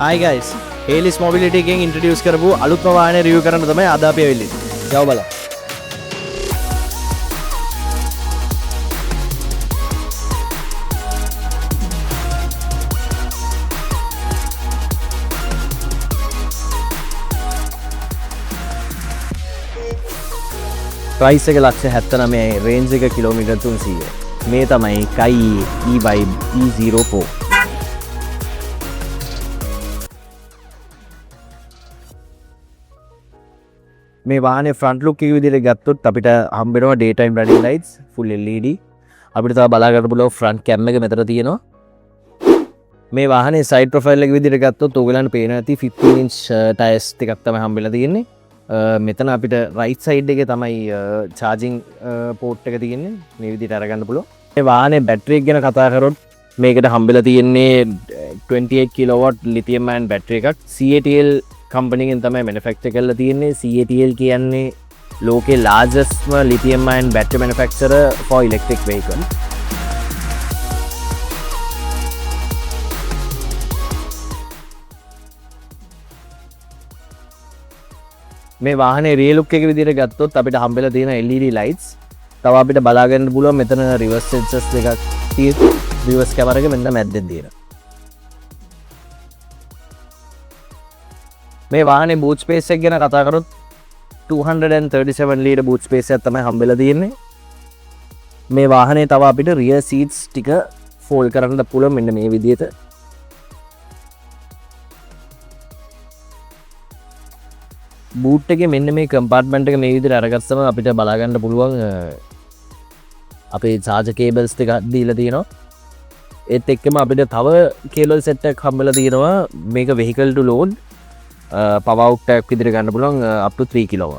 Hi guys, Aelis Mobility එකෙන් introduce කරපු අලුත්ම වාහනේ review කරන්න තමයි අද අපි ආවිල්ලා. යව බලන්න. ප්‍රයිස් එක 179යි, රේන්ජ් එක කිලෝමීටර් 300යි. මේ තමයි Kai e-Vibe E04. මේ වාහනේ ෆ්‍රන්ට් ලුක් එක විදිහට ගත්තොත් අපිට හම්බ වෙනවා day time running lights full LED. අපිට තව බලා ගන්න පුළුවන් ෆ්‍රන්ට් කැම් එක මෙතන තියෙනවා. මේ වාහනේ සයිඩ් ප්‍රොෆයිල් එක විදිහට ගත්තොත් ඔයගලන්ට පේනවා ඇති 15 inch tyres ටිකක් තමයි හම්බෙලා තියෙන්නේ. මෙතන අපිට right side එකේ තමයි charging port එක තියෙන්නේ. මේ විදිහට අරගන්න පුළුවන්. මේ වාහනේ බැටරි එක ගැන කතා කරොත් මේකට හම්බෙලා තියෙන්නේ 28 kilowatt lithium ion බැටරි එකක්. CATL කම්පනිගෙන් තමයි මැනුෆැක්චර් කරලා තියෙන්නේ. CATL කියන්නේ ලෝකේ largestම lithium ion battery manufacturer for electric vehicle. මේ වාහනේ rear look එක විදිහට ගත්තොත් අපිට හම්බෙලා තියෙන LED lights. තව අපිට බලා ගන්න පුළුවන් මෙතන reverse sensors දෙකක් තියෙනවා. reverse camera එක මෙන්න මැද්දෙන් තියෙනවා. මේ වාහනේ boot space එක ගැන කතා කරොත් 237 litre boot space එකක් තමයි හම්බෙලා තියෙන්නේ. මේ වාහනේ තව අපිට rear seats ටික fold කරන්න පුළුවන් මෙන්න මේ විදිහට. boot එකේ මෙන්න මේ compartment එක මේ විදිහට අරගත්තම අපිට බලා ගන්න පුළුවන් අපේ charger cables ටික දීලා තියෙනවා. ඒත් එක්කම අපිට තව cable set එකක් හම්බෙලා තියෙනවා. මේක vehicle to load power out එකක් විදිහට ගන්න පුළුවන් up to 3 kW.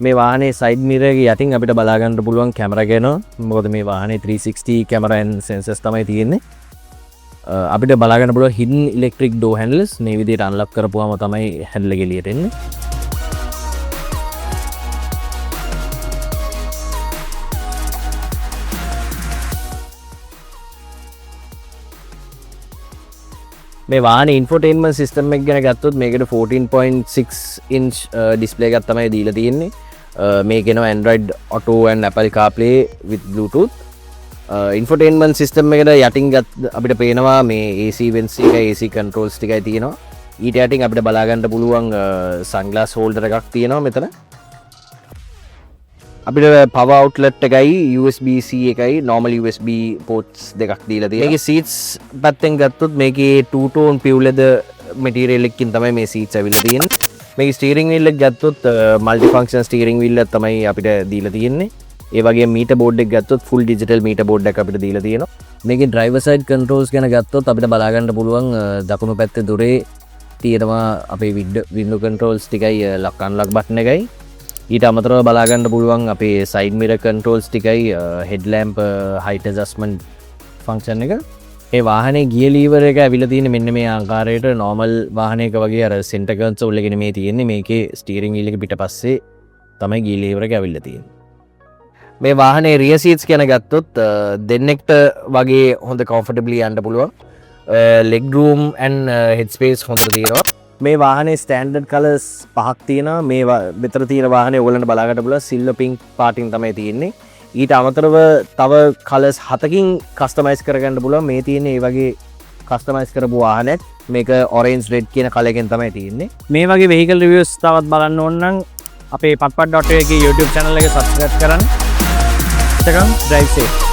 මේ වාහනේ side mirror එක යටින් අපිට බලා ගන්න පුළුවන් කැමරා ගේනවා. මොකද මේ වාහනේ 360 camera and sensors තමයි තියෙන්නේ. අපිට බලා ගන්න පුළුවන් hidden electric door handles. මේ විදිහට unlock කරපුවාම තමයි handle එක එළියට එන්නේ. මේ වාහනේ infotainment system එක ගැන ගත්තොත් මේකට 14.6 inch display එකක් තමයි දීලා තියෙන්නේ. මේකේනවා Android Auto and Apple CarPlay with Bluetooth. infotainment system එකට යටින් අපිට පේනවා මේ AC vents එකයි AC controls ටිකයි තියෙනවා. ඊට යටින් අපිට බලා ගන්න පුළුවන් sunglass holder එකක් තියෙනවා මෙතන. අපිට power outlet එකයි USB-C එකයි normal USB ports දෙකක් දීලා තියෙනවා. මේකේ seats පැත්තෙන් ගත්තොත් මේකේ two tone pure leather material එකකින් තමයි මේ seats ඇවිල්ලා තියෙන්නේ. මේකේ steering wheel එක ගත්තොත් multi function steering wheel එක තමයි අපිට දීලා තියෙන්නේ. ඒ වගේම meter board එක ගත්තොත් full digital meter board එකක් අපිට දීලා තියෙනවා. මේකේ driver side controls ගැන ගත්තොත් අපිට බලා ගන්න පුළුවන් දකුණු පැත්තේ දොරේ තියෙනවා අපේ window controls ටිකයි lock unlock button එකයි. ඊට අමතරව බලා ගන්න පුළුවන් අපේ side mirror controls ටිකයි headlamp height adjustment function එක. මේ වාහනේ gear lever එක ඇවිල්ලා තියෙන්නේ මෙන්න මේ ආකාරයට normal වාහනයක වගේ අර center console එකේ නෙමෙයි තියෙන්නේ. මේකේ steering wheel එක පිටපස්සේ තමයි gear lever එක ඇවිල්ලා තියෙන්නේ. මේ වාහනේ rear seats ගැන ගත්තොත් දෙන්නෙක්ට වගේ හොඳ comfortably යන්න පුළුවන්. leg room and head space හොඳට තියෙනවා. මේ වාහනේ ස්ටෑන්ඩඩ් කලර්ස් පහක් තියෙනවා. මේ මෙතන තියෙන වාහනේ ඔයගලන්ට බලා ගන්න පුළුවන් සිල්වර් පින්ක් පාටින් තමයි තියෙන්නේ. ඊට අමතරව තව කලර්ස් 7කින් කස්ටමයිස් කරගන්න පුළුවන්. මේ තියෙන්නේ මේ වගේ කස්ටමයිස් කරපු වාහනයක්. මේක orange red කියන කලර් එකෙන් තමයි තියෙන්නේ. මේ වගේ vehicle reviews තවත් බලන්න ඕන නම් අපේ patpat.ae එකේ YouTube channel එක subscribe කරන්න. drive safe.